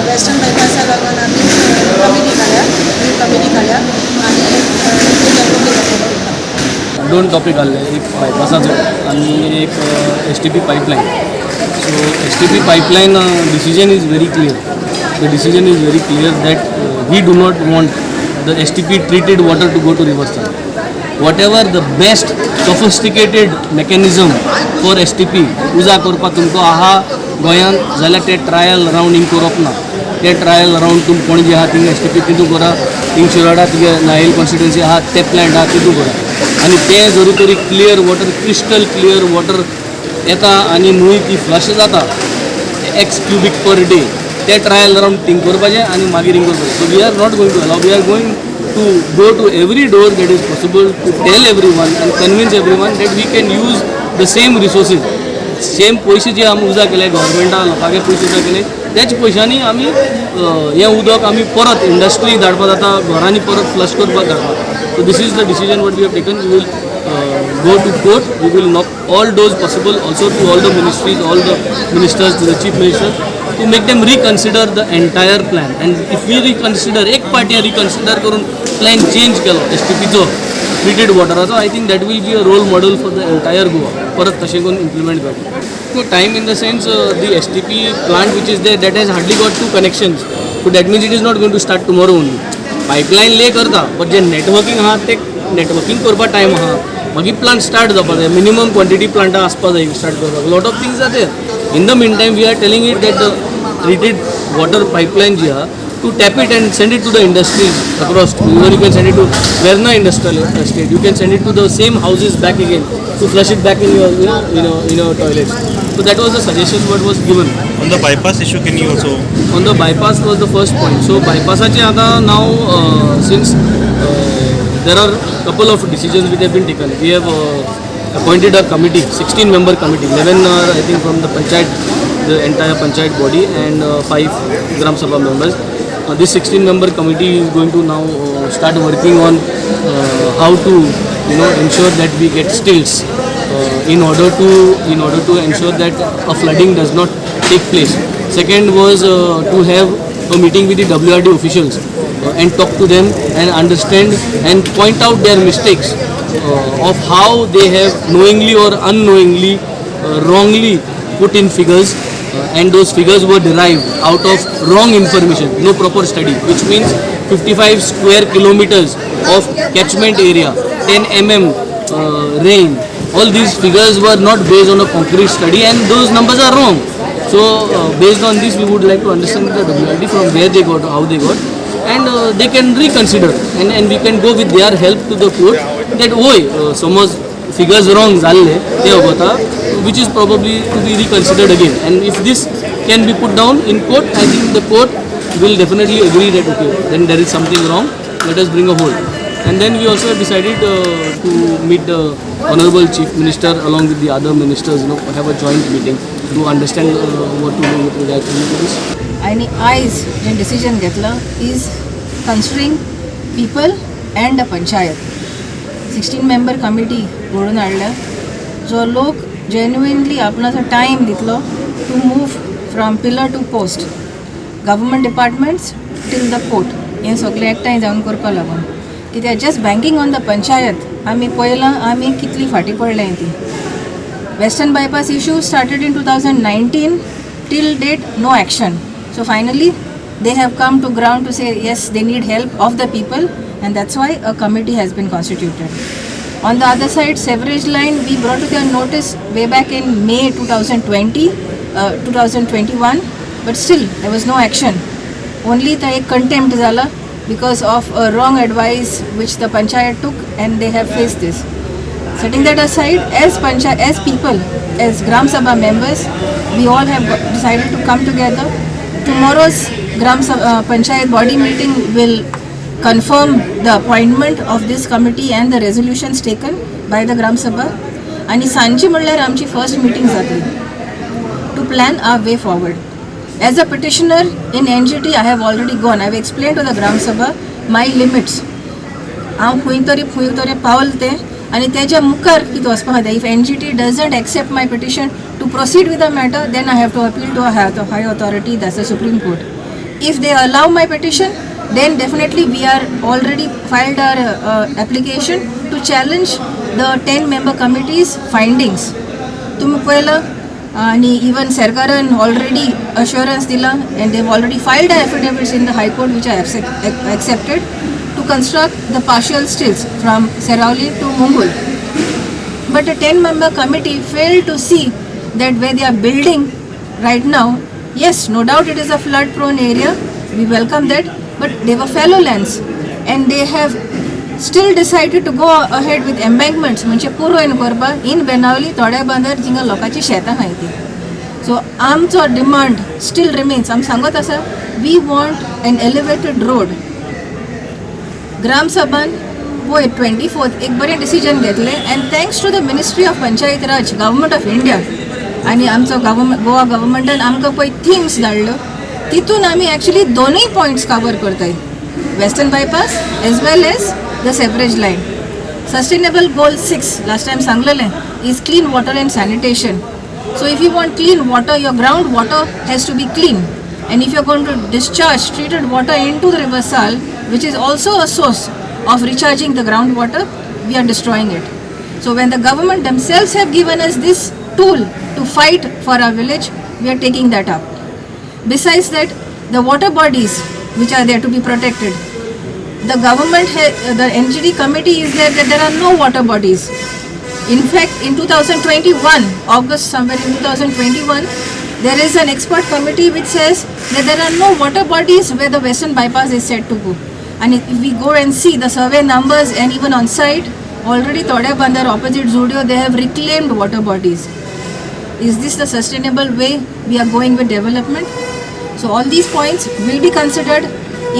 Western बायपासा लागून आमी committee काडल्या न्यू कमिटी काडल्या आनी दोन टॉपिक आले, एक बायपासाचो आनी एक STP pipeline. So STP pipeline decision is very clear. The decision is very clear that we do not want the STP treated water to go to riverside. Whatever the best sophisticated mechanism for STP उजा करपाक तुमकां आहा गोंयांत जाल्यार ते trial round हिंग करप ना. ते ट्रायल राउंड तुम पणजे आहा थिंग STP तितू करा, थिंग शिरोडा तुगे नायल कॉन्स्टिट्युएन्सी आहा ते प्लांट आहा तितू करा. आनी ते जरूर तरी clear water, crystal clear water येता आनी न्हंय ती फ्लश जाता X cubic per day. ते ट्रायल राउंड थिंग करपाचें आनी मागीर हिंग करपाचें. So we are not going to allow. We are going to go to every door that is possible to tell everyone and convince everyone that we can use the same resources. Same पैसे जे आमी उजा केले गव्हर्मेंटा लोकांचे पैसे उजा केले त्याच पैशांनी आमी हें उदक आमी परत इंडस्ट्री धाडपा जाता, घरांनी परत फ्लश करपाक धाडपा. So this is the decision what we have taken. We will go to court. We will knock all doors possible, also to all the ministries, all the ministers, to the chief minister, to make them reconsider the entire plan. And if we reconsider, एक पार्टी reconsider करून plan change केलो STPचो treated wateraचो, I think that will be a role model for the entire Goa. परत तशें करून implement करता. So time in the sense the STP plant which is there, that has hardly got 2 connections. So that means it is not going to start tomorrow only. Pipeline lay करता, but J networking आहा ते networking करपा time आहा. मागीर plant start जावपा जाय. Minimum quantity Plantae आसपा जाय स्टार्ट करपाक. Lot of things are there. In the mean time we are telling it that the treated water pipeline जी आहा to tap it and send it to the industries across. Even you can send it to Verna industrial estate. You can send it to the same houses back again to flush it back in your toilets. So that was the suggestion what was given. On the bypass issue, can you also? On the bypass was the first point. So bypassache आता now since there are couple of decisions which have been taken. We have appointed a committee, 16-member committee. 11 are I think from the panchayat, the entire panchayat body, and 5 Gram Sabha members. This 16-member committee is going to now start working on how to ensure that we get stills in order to ensure that a flooding does not take place. Second was to have a meeting with the WRD officials and talk to them and understand and point out their mistakes of how they have knowingly or unknowingly wrongly put in figures, and those figures were derived out of wrong information, no proper study, which means 55 square kilometers of catchment area, 10 rain. All these figures were not based on a concrete study, and those numbers are wrong. So based on this, we would like to understand the WRD from where they got, how they got, and they can reconsider, and we can go with their help to the court that समज figures wrong झाले ते होता, which is probably to be reconsidered again. And if this can be put down in court, I think the court will definitely agree that okay, then there is something wrong, let us bring a hold. And then we also decided to meet the Honorable Chief Minister along with the other ministers, have a joint meeting to understand what to do with regard to this. आणि आयज जे decision घेतलं is considering people and a panchayat 16 member committee घडून हाडल्या जो लोक genuinely आपणाचो time दितलो to move from pillar to post government departments till the court हें सगळें एकठांय जावन करपा लागून कित्याक just banking on the panchayat आमी पळयलां आमी कितली फाटीं पडल्यां ती western bypass issue started in 2019 till date no action. So finally, they have come to ground to say yes, they need help of the people, and that's why a committee has been constituted. On the other side, sewerage line, we brought to their notice way back in May 2021, but still there was no action. Only the contempt zala because of a wrong advice which the panchayat took, and they have faced this. Setting that aside, as people, as Gram Sabha members, we all have decided to come together. Tomorrow's Panchayat body meeting will confirm the appointment of this committee and the resolutions taken by the Gram Sabha. And Sanchi म्हणल्यार आमची first meeting जातली to plan our way forward. As a petitioner in NGT, I have already gone. I have explained to the Gram Sabha my limits. हांव खंय तरी पावलते आणि त्याच्या मुखार कितें वचपाक जाता. If NGT doesn't accept my petition to proceed with the matter, then I have to appeal to a high authority, that's the Supreme Court. If they allow my petition, then definitely we are already filed our application to challenge the 10-member committee's findings. तुम्ही पळयलं आणि even सरकारान already assurance दिला, and they've already filed affidavits in the High Court which I have accepted to construct the partial stills from Benaulim to Mongol. But a 10-member committee failed to see that where they are building right now, yes, no doubt it is a flood-prone area, we welcome that, but they were fallow lands, and they have still decided to go ahead with embankments, म्हणजे पुरवण करपा in Benaulim थोड्या बांदर जिंगा लोकांची शेतां आहाय ती. So आमचो डिमांड still remains. आमी सांगत आसा, we want an elevated road. Gram सभान 24th एक बरें डिसिजन घेतलें, and thanks to the Ministry of Panchayat Raj, Government of India, आणि आमचो गोवा गव्हर्मेंटान आमकां पळय थिम्स धाडल्यो, तितून आमी एक्चुअली दोनूय पॉयंट्स कवर करताय, western bypass as well as the sewerage line. Sustainable goal 6 last time सांगलेलें is clean water and sanitation. So if you want clean water, your ground water has to be clean, and if you are going to discharge treated water into the river Sal, which is also a source of recharging the groundwater, we are destroying it. So when the government themselves have given us this tool to fight for our village, we are taking that up. Besides that, the water bodies which are there to be protected, the government, the NGT committee is there that there are no water bodies. In fact, in 2021, August somewhere in 2021, there is an expert committee which says that there are no water bodies where the western bypass is said to go. And if we go and see the survey numbers, and even on site, already Todya Bandar opposite Zudio, they have reclaimed water bodies. Is this the sustainable way we are going with development? So all these points will be considered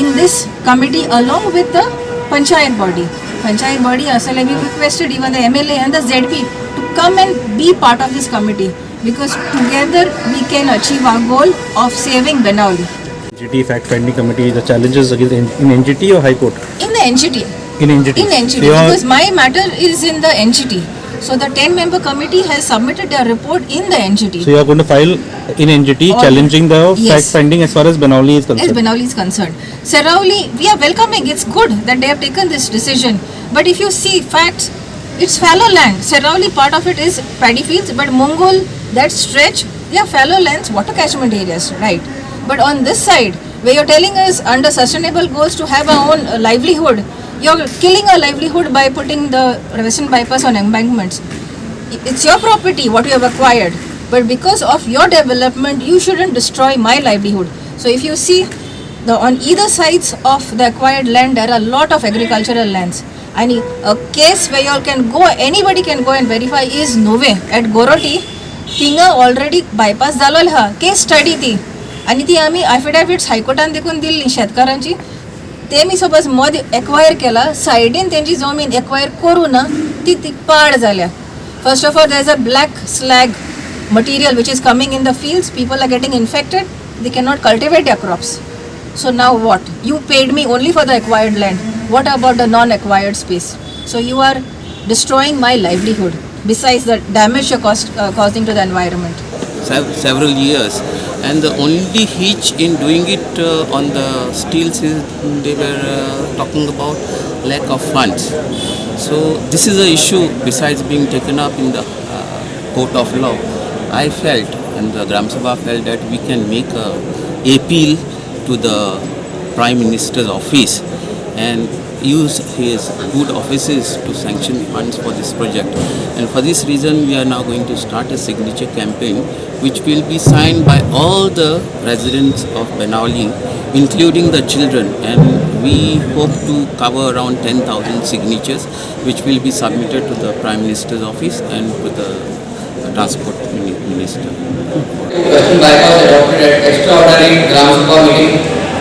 in this committee along with the Panchayat body. Panchayat body, asal we requested even the MLA and the ZP to come and be part of this committee, because together we can achieve our goal of saving Benaulim. NGT fact-finding committee, the challenges against in NGT or High Court? In the NGT. In NGT. In NGT, because my matter is in the NGT. So the 10-member committee has submitted their report in the NGT. So you are going to file in NGT All- challenging the Yes. fact finding as far as Benaulim is As concerned. Benaulim is concerned. Sarauli, we are welcoming. It's good that they have taken this decision. But if you see facts, it's fallow land. Sarauli, part of it is paddy fields, but Mongol, that stretch, they are fallow lands, water catchment areas, right? But on this side, where you're telling us under sustainable goals to have our own livelihood, you're killing our livelihood by putting the western bypass on embankments. It's your property, what you have acquired. But because of your development, you shouldn't destroy my livelihood. So if you see, on either sides of the acquired land, there are a lot of agricultural lands. And a case where you all can go, anybody can go and verify is Nove at Goroti. Tinga already bypass झालो हा case study ती आणि ती आम्ही ॲफिडेविट्स हायकोर्टान देखून दिल्ली शेतकारांची ते मी suppose मद acquire केला सायडीन त्यांची जमीन एक्वायर करू ना ती पाड जाल्या. First of all there is a black slag material which is coming in the fields. People are getting infected, they cannot cultivate their crops. So now what? You paid me only for the acquired land. What about the non-acquired space? So you are destroying my livelihood besides the damage you're causing to the environment. Several years, and the only hitch in doing it on the steels is they were talking about lack of funds. So this is an issue besides being taken up in the court of law. I felt, and the Gram Sabha felt, that we can make a appeal to the Prime Minister's office and use his good offices to sanction funds for this project. And for this reason, we are now going to start a signature campaign which will be signed by all the residents of Benaulim, including the children. And we hope to cover around 10,000 signatures which will be submitted to the Prime Minister's office and to the Transport Minister. Western bypass adopted at extraordinary Gram Sabha meeting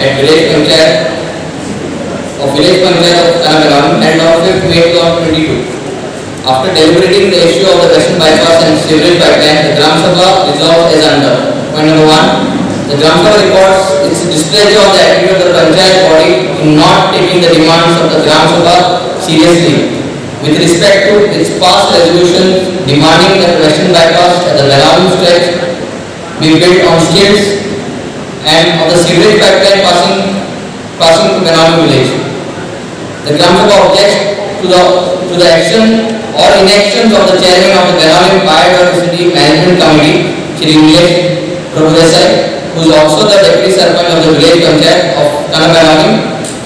at Village Panchayat of Benaulim held on 5th May 2022. After deliberating the issue of the Western bypass and sewerage pipeline, the Gram Sabha resolved as under. Point number 1. The Gram Sabha records its displeasure of the activity of the Panchayat body in not taking the demands of the Gram Sabha seriously. With respect to its past resolution demanding that the western bypass at the Benaulim stretch be built on stilts and of the sewerage pipeline passing to Benaulim village. The Gram Sabha objects to the action or inactions of the chairman of the Benaulim Biodiversity Management Committee, Shri Nilesh Prabhudesai, who is also the deputy sarpanch of the village panchayat of Benaulim,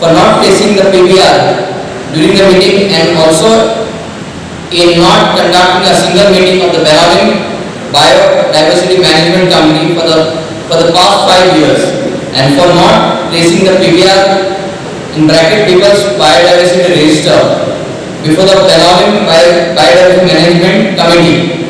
for not placing the PBR during the meeting and also in not conducting a single meeting of the Benaulim Biodiversity Management Committee for the past 5 years, and for not placing the PBR in bracket People's Biodiversity Register before the Benaulim Biodiversity Management Committee.